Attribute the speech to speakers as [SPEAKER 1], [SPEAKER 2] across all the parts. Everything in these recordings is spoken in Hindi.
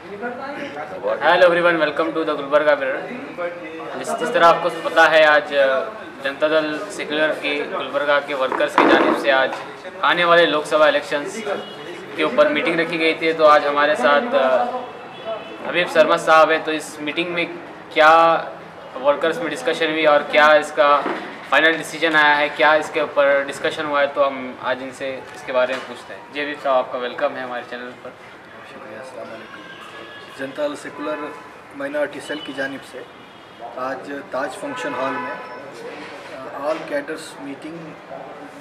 [SPEAKER 1] Hello everyone, welcome to the Gulbarga Mirror. जिस तरह आपको पता है, आज जनता दल सेक्युलर के गुलबर्गा के वर्कर्स की जानिब से आज आने वाले लोकसभा इलेक्शंस के ऊपर मीटिंग रखी गई थी। तो आज हमारे साथ हबीब सरमद साहब है। तो इस मीटिंग में क्या वर्कर्स में डिस्कशन हुई और क्या इसका फाइनल डिसीजन आया है, क्या इसके ऊपर डिस्कशन हुआ है, तो हम आज इनसे इसके बारे में पूछते हैं। जी हबीब साहब, आपका वेलकम है हमारे चैनल पर।
[SPEAKER 2] शुक्रिया। अस्सलाम वालेकुम। Janata Dal secular minority cell की जानिब से आज ताज फंक्शन हॉल में all cadres meeting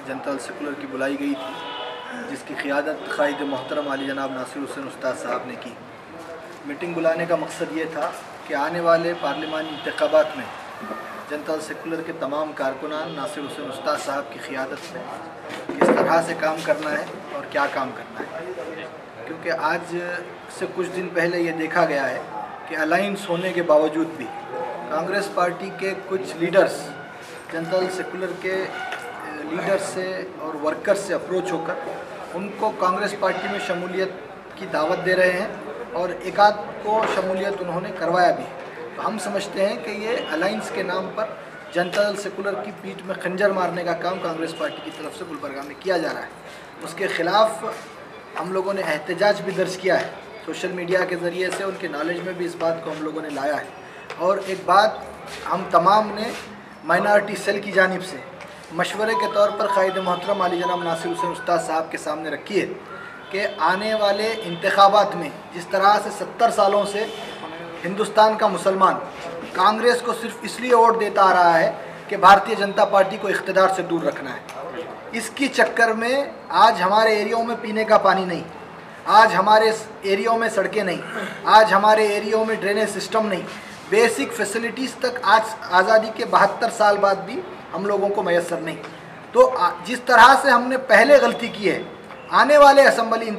[SPEAKER 2] Janata Dal secular की बुलाई गई थी, जिसकी क़ियादत क़ाइद मोहतरम आली जनाब नासिर हुसैन उस्ताद साहब ने की। मीटिंग बुलाने का मकसद ये था कि आने वाले पार्लिमानी इंतखाबात में जनता दल सेकुलर के तमाम कारकुनान नासिर हुसैन उस्ताद साहब की क़ियादत में किस तरह से काम करना है और क्या काम करना है। क्योंकि आज से कुछ दिन पहले ये देखा गया है कि अलाइंस होने के बावजूद भी कांग्रेस पार्टी के कुछ लीडर्स जनता दल सेकुलर के लीडर्स से और वर्कर्स से अप्रोच होकर उनको कांग्रेस पार्टी में शमूलियत की दावत दे रहे हैं और एक आध को शमूलियत उन्होंने करवाया भी। तो हम समझते हैं कि ये अलाइंस के नाम पर जनता दल सेकुलर की पीठ में खंजर मारने का काम कांग्रेस पार्टी की तरफ से गुलबर्गा में किया जा रहा है। उसके ख़िलाफ़ हम लोगों ने एहतजाज भी दर्ज किया है, सोशल मीडिया के ज़रिए से उनके नॉलेज में भी इस बात को हम लोगों ने लाया है। और एक बात हम तमाम ने माइनॉरिटी सेल की जानिब से मशवरे के तौर पर क़ाइद मोहतरम आली जनाब नासिर हुसैन उस्ताद साहब के सामने रखी है कि आने वाले इंतखाबात में जिस तरह से 70 सालों से हिंदुस्तान का मुसलमान कांग्रेस को सिर्फ इसलिए वोट देता आ रहा है कि भारतीय जनता पार्टी को इख्तिदार से दूर रखना है, इसकी चक्कर में आज हमारे एरियाओं में पीने का पानी नहीं, आज हमारे एरियाओं में सड़कें नहीं, आज हमारे एरियाओं में ड्रेनेज सिस्टम नहीं, बेसिक फैसिलिटीज़ तक आज आज़ादी के 72 साल बाद भी हम लोगों को मैसर नहीं। तो जिस तरह से हमने पहले गलती की है, आने वाले असम्बली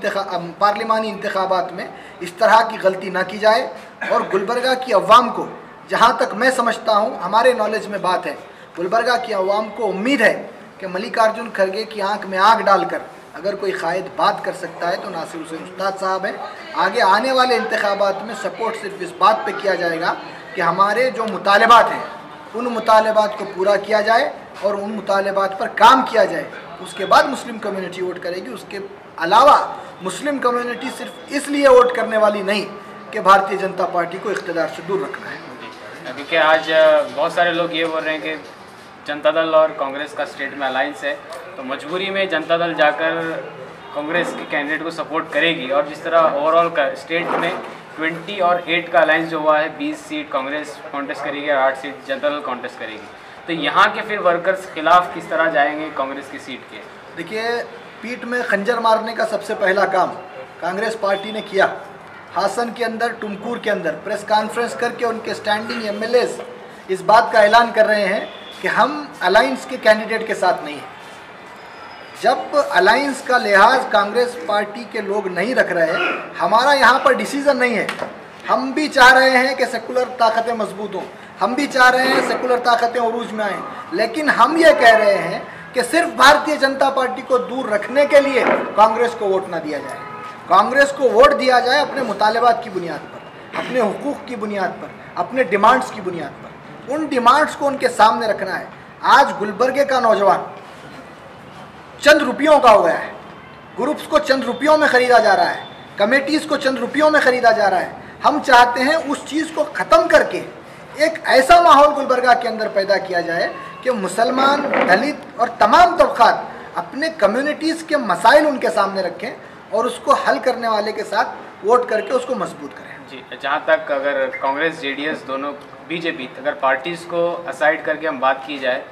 [SPEAKER 2] पार्लिमानी इंतखाबात में इस तरह की गलती ना की जाए। और गुलबर्गा की अवाम को, जहाँ तक मैं समझता हूँ, हमारे नॉलेज में बात है, गुलबर्गा की अवाम को उम्मीद है कि मल्लिकार्जुन खड़गे की आंख में आंख डालकर अगर कोई कायद बात कर सकता है तो नासिर हुसैन उस्ताद साहब हैं। आगे आने वाले इंतखाबात में सपोर्ट सिर्फ इस बात पे किया जाएगा कि हमारे जो मुतालबात हैं उन मुतालबात को पूरा किया जाए और उन मुतालबात पर काम किया जाए। उसके बाद मुस्लिम कम्युनिटी वोट करेगी। उसके अलावा मुस्लिम कम्युनिटी सिर्फ इसलिए वोट करने वाली नहीं कि भारतीय जनता पार्टी को इख्तिदार से दूर रखना है।
[SPEAKER 1] क्योंकि आज बहुत सारे लोग ये बोल रहे हैं कि जनता दल और कांग्रेस का स्टेट में अलायंस है, तो मजबूरी में जनता दल जाकर कांग्रेस के कैंडिडेट को सपोर्ट करेगी। और जिस तरह ओवरऑल का स्टेट में 20 और 8 का अलायंस जो हुआ है, 20 सीट कांग्रेस कॉन्टेस्ट करेगी और 8 सीट जनता दल कॉन्टेस्ट करेगी, तो यहाँ के फिर वर्कर्स खिलाफ किस तरह जाएंगे कांग्रेस की सीट के?
[SPEAKER 2] देखिए, पीठ में खंजर मारने का सबसे पहला काम कांग्रेस पार्टी ने किया। हासन के अंदर, टुमकुर के अंदर प्रेस कॉन्फ्रेंस करके उनके स्टैंडिंग MLAs इस बात का ऐलान कर रहे हैं कि हम अलायंस के कैंडिडेट के साथ नहीं हैं। जब अलायंस का लिहाज कांग्रेस पार्टी के लोग नहीं रख रहे हैं, हमारा यहाँ पर डिसीज़न नहीं है। हम भी चाह रहे हैं कि सेकुलर ताकतें मजबूत हों, हम भी चाह रहे हैं सेकुलर ताकतें उरूज में आएँ, लेकिन हम ये कह रहे हैं कि सिर्फ भारतीय जनता पार्टी को दूर रखने के लिए कांग्रेस को वोट ना दिया जाए। कांग्रेस को वोट दिया जाए अपने मुतालबात की बुनियाद पर, अपने हुकूक की बुनियाद पर, अपने डिमांड्स की बुनियाद पर। उन डिमांड्स को उनके सामने रखना है। आज गुलबर्गे का नौजवान चंद रुपयों का हो गया है, ग्रुप्स को चंद रुपयों में ख़रीदा जा रहा है, कमेटीज़ को चंद रुपयों में ख़रीदा जा रहा है। हम चाहते हैं उस चीज़ को ख़त्म करके एक ऐसा माहौल गुलबर्गा के अंदर पैदा किया जाए कि मुसलमान, दलित और तमाम तबक़ात अपने कम्युनिटीज़ के मसाइल उनके सामने रखें और उसको हल करने वाले के साथ वोट करके उसको मजबूत करें।
[SPEAKER 1] जी, जहाँ तक अगर कांग्रेस JDS दोनों BJP अगर पार्टीज़ को असाइड करके हम बात की जाए,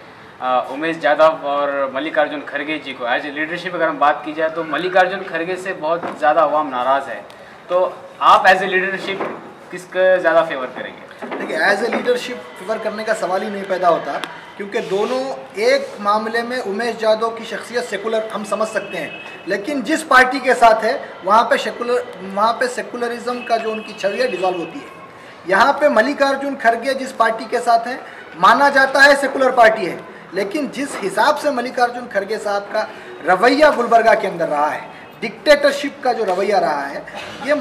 [SPEAKER 1] उमेश यादव और मल्लिकार्जुन खड़गे जी को एज ए लीडरशिप अगर हम बात की जाए, तो मल्लिकार्जुन खड़गे से बहुत ज़्यादा अवाम नाराज़ है। तो आप एज ए लीडरशिप किसका ज़्यादा फेवर करेंगे?
[SPEAKER 2] देखिए, एज ए लीडरशिप फेवर करने का सवाल ही नहीं पैदा होता, क्योंकि दोनों एक मामले में उमेश यादव की शख्सियत सेकुलर हम समझ सकते हैं, लेकिन जिस पार्टी के साथ है वहाँ पे सेकुलरिज्म का जो उनकी छवि है डिज़ॉल्व होती है। यहाँ पे मल्लिकार्जुन खड़गे जिस पार्टी के साथ हैं, माना जाता है सेकुलर पार्टी है, लेकिन जिस हिसाब से मल्लिकार्जुन खड़गे साहब का रवैया गुलबर्गा के अंदर रहा है, डिक्टेटरशिप का जो रवैया रहा है, ये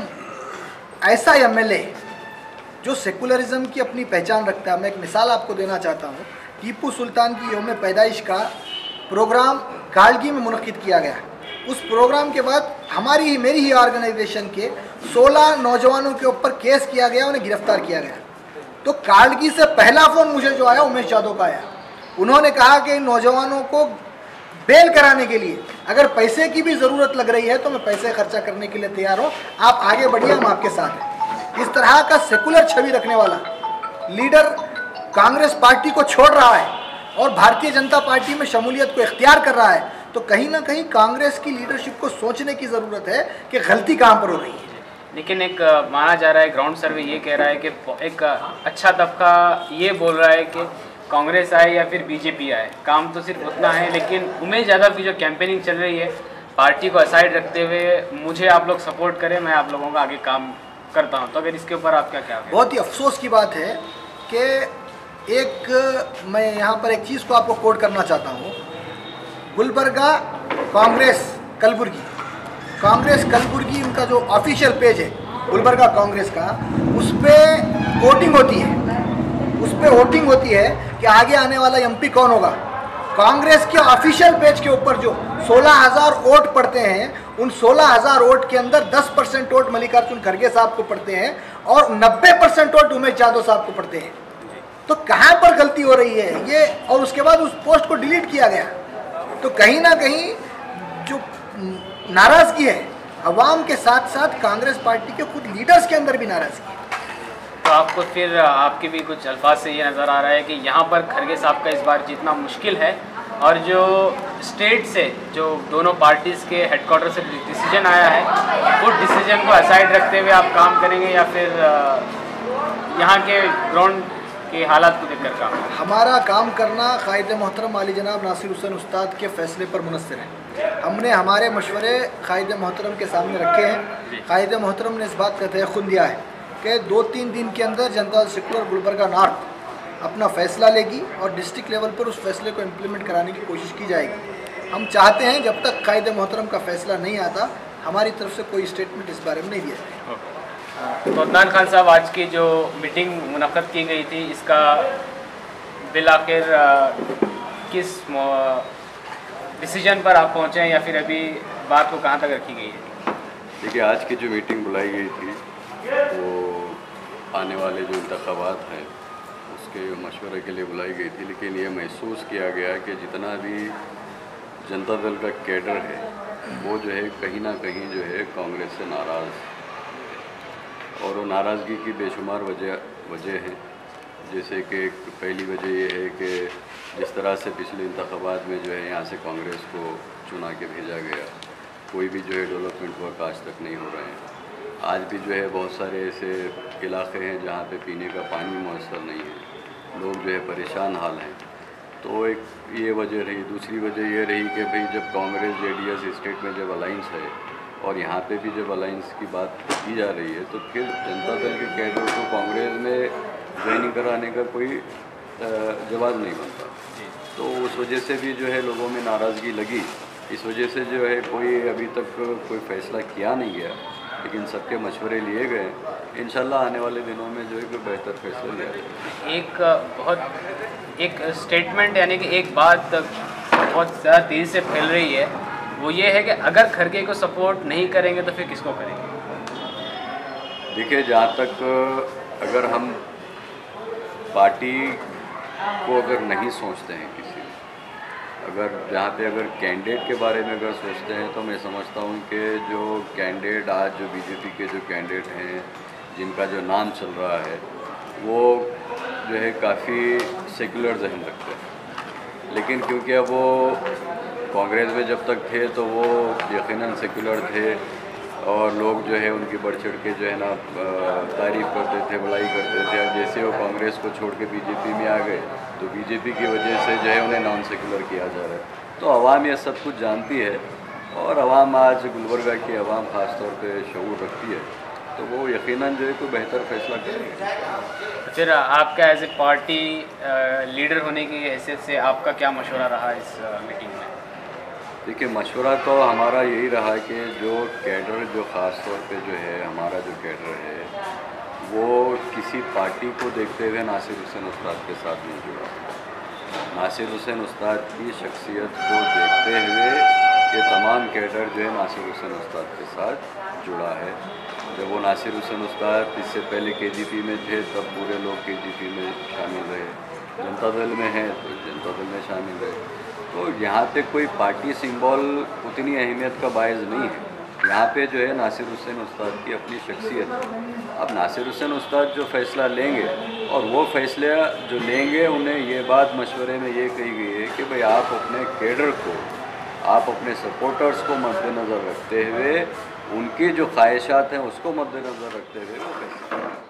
[SPEAKER 2] ऐसा एमएलए जो सेकुलरिज्म की अपनी पहचान रखता है। मैं एक मिसाल आपको देना चाहता हूँ। टीपू सुल्तान की यौम पैदाइश का प्रोग्राम कालगी में मुनक्किद किया गया। उस प्रोग्राम के बाद मेरी ही ऑर्गेनाइजेशन के 16 नौजवानों के ऊपर केस किया गया, उन्हें गिरफ्तार किया गया। तो कालगी से पहला फ़ोन मुझे जो आया उमेश यादव का आया। उन्होंने कहा कि इन नौजवानों को बेल कराने के लिए अगर पैसे की भी ज़रूरत लग रही है तो मैं पैसे खर्चा करने के लिए तैयार हूँ, आप आगे बढ़िए, हम आपके साथ हैं। इस तरह का सेकुलर छवि रखने वाला लीडर कांग्रेस पार्टी को छोड़ रहा है और भारतीय जनता पार्टी में शमूलियत को इख्तियार कर रहा है, तो कहीं ना कहीं कांग्रेस की लीडरशिप को सोचने की ज़रूरत है कि गलती कहाँ पर हो रही है।
[SPEAKER 1] लेकिन एक माना जा रहा है, ग्राउंड सर्वे ये कह रहा है कि एक अच्छा तबका ये बोल रहा है कि कांग्रेस आए या फिर बीजेपी आए, काम तो सिर्फ उतना है। लेकिन उमेश यादव की जो कैंपेनिंग चल रही है, पार्टी को असाइड रखते हुए मुझे आप लोग सपोर्ट करें, मैं आप लोगों का आगे काम करता हूं, तो अगर इसके ऊपर आपका क्या है?
[SPEAKER 2] बहुत ही अफसोस की बात है कि मैं यहाँ पर एक चीज़ को आपको कोट करना चाहता हूँ। गुलबर्गा कांग्रेस कलबुर्गी उनका जो ऑफिशियल पेज है गुलबर्गा कांग्रेस का, उस पर वोटिंग होती है कि आगे आने वाला एमपी कौन होगा। कांग्रेस के ऑफिशियल पेज के ऊपर जो 16,000 वोट पड़ते हैं, उन 16,000 वोट के अंदर 10% वोट मल्लिकार्जुन खड़गे साहब को पड़ते हैं और 90% वोट उमेश यादव साहब को पड़ते हैं। तो कहाँ पर गलती हो रही है ये? और उसके बाद उस पोस्ट को डिलीट किया गया। तो कहीं ना कहीं जो नाराज़गी है अवाम के साथ साथ कांग्रेस पार्टी के खुद लीडर्स के अंदर भी नाराज़गी है।
[SPEAKER 1] तो आपको फिर आपके भी कुछ अल्फाज से ये नज़र आ रहा है कि यहाँ पर खड़गे साहब का इस बार जीतना मुश्किल है, और जो स्टेट से जो दोनों पार्टीज़ के हेडक्वार्टर से डिसीजन आया है, उस डिसीजन को असाइड रखते हुए आप काम करेंगे या फिर यहाँ के ग्राउंड के हालात को देखकर काम?
[SPEAKER 2] हमारा काम करना कायद मोहतरम आली जनाब नासिर हुसैन उस्ताद के फ़ैसले पर मुनस्सिर है। हमने हमारे मशवरे कायद मोहतरम के सामने रखे हैं। कायद मोहतरम ने इस बात का तय खुद दिया है कि 2-3 दिन के अंदर जनता दल सेकुलर गुलबर्गा नॉर्थ अपना फ़ैसला लेगी और डिस्ट्रिक्ट लेवल पर उस फैसले को इम्प्लीमेंट कराने की कोशिश की जाएगी। हम चाहते हैं जब तक कायद मोहतरम का फ़ैसला नहीं आता, हमारी तरफ से कोई स्टेटमेंट इस बारे में नहीं दिया जाएगा।
[SPEAKER 1] तो अदनान खान साहब, आज की जो मीटिंग मुनक्कद की गई थी, इसका बिल आखिर किस डिसीजन पर आप पहुँचे हैं या फिर अभी बात को कहाँ तक रखी गई है?
[SPEAKER 3] देखिए, आज की जो मीटिंग बुलाई गई थी वो आने वाले जो इंतखाबात हैं उसके मशवरे के लिए बुलाई गई थी, लेकिन ये महसूस किया गया कि जितना भी जनता दल का कैडर है वो जो है कहीं ना कहीं जो है कांग्रेस से नाराज़, और वो नाराज़गी की बेशुमार वजह है। जैसे कि पहली वजह ये है कि जिस तरह से पिछले इंतखाबात में जो है यहाँ से कांग्रेस को चुना के भेजा गया, कोई भी जो है डेवलपमेंट वर्क आज तक नहीं हो रहे हैं। आज भी जो है बहुत सारे ऐसे इलाके हैं जहाँ पे पीने का पानी मुयस्सर नहीं है, लोग जो है परेशान हाल हैं। तो एक ये वजह रही। दूसरी वजह ये रही कि भाई जब कांग्रेस जेडीएस स्टेट में जब अलाइंस है और यहाँ पे भी जब अलाइंस की बात की जा रही है, तो फिर जनता दल के कैडर को कांग्रेस में ज्वाइनिंग कराने का कोई जवाब नहीं बनता। तो उस वजह से भी जो है लोगों में नाराज़गी लगी। इस वजह से जो है कोई अभी तक कोई फ़ैसला किया नहीं गया, लेकिन सबके मशवरे लिए गए। इंशाल्लाह आने वाले दिनों में जो है कोई बेहतर फैसला लिया जाएगा।
[SPEAKER 1] एक स्टेटमेंट यानी कि एक बात बहुत ज़्यादा तेज़ी से फैल रही है, वो ये है कि अगर खड़गे को सपोर्ट नहीं करेंगे तो फिर किसको करेंगे?
[SPEAKER 3] देखिए, जहाँ तक अगर हम पार्टी को अगर नहीं सोचते हैं किसी, अगर कैंडिडेट के बारे में अगर सोचते हैं, तो मैं समझता हूँ कि जो कैंडिडेट आज जो बीजेपी के जो कैंडिडेट हैं जिनका जो नाम चल रहा है वो जो है काफ़ी सेकुलर जहन रखते हैं। लेकिन क्योंकि अब वो कांग्रेस में जब तक थे तो वो यकीनन सेकुलर थे और लोग जो है उनकी बढ़ चढ़ के जो है ना तारीफ़ करते थे, बड़ाई करते थे। अब जैसे वो कांग्रेस को छोड़ के बीजेपी में आ गए तो बीजेपी की वजह से जो है उन्हें नॉन सेकुलर किया जा रहा है। तो आवाम ये सब कुछ जानती है और आवाम आज गुलबर्गा की आवाम ख़ास तौर पे शऊर रखती है, तो वो यकीनन जो है कोई बेहतर फैसला करेगी।
[SPEAKER 1] फिर आपका एज ए पार्टी लीडर होने की हैसियत से आपका क्या मशवरा रहा इस मीटिंग में?
[SPEAKER 3] देखिए, मशवरा तो हमारा यही रहा कि जो कैडर, जो ख़ास तौर पे जो है हमारा जो कैडर है, वो किसी पार्टी को देखते हुए नासिर हुसैन उस्ताद के साथ नहीं जुड़ा। नासिर हुसैन उस्ताद की शख्सियत को देखते हुए ये तमाम कैडर जो है नासिर हुसैन उस्ताद के साथ जुड़ा है। जब वो नासिर हुसैन उस्ताद इससे पहले KGP में थे, तब पूरे लोग KGP में शामिल रहे। जनता दल में हैं तो जनता दल में शामिल रहे। तो यहाँ पे कोई पार्टी सिंबल उतनी अहमियत का बायस नहीं है। यहाँ पे जो है नासिर हुसैन उस्ताद की अपनी शख्सियत है। अब नासिर हुसैन उस्ताद जो फ़ैसला लेंगे, और वो फैसले जो लेंगे, उन्हें ये बात मशवरे में ये कही गई है कि भाई आप अपने कैडर को, आप अपने सपोर्टर्स को मद्देनज़र रखते हुए, उनकी जो ख्वाहिशात हैं उसको मद्देनज़र रखते हुए वो फैसला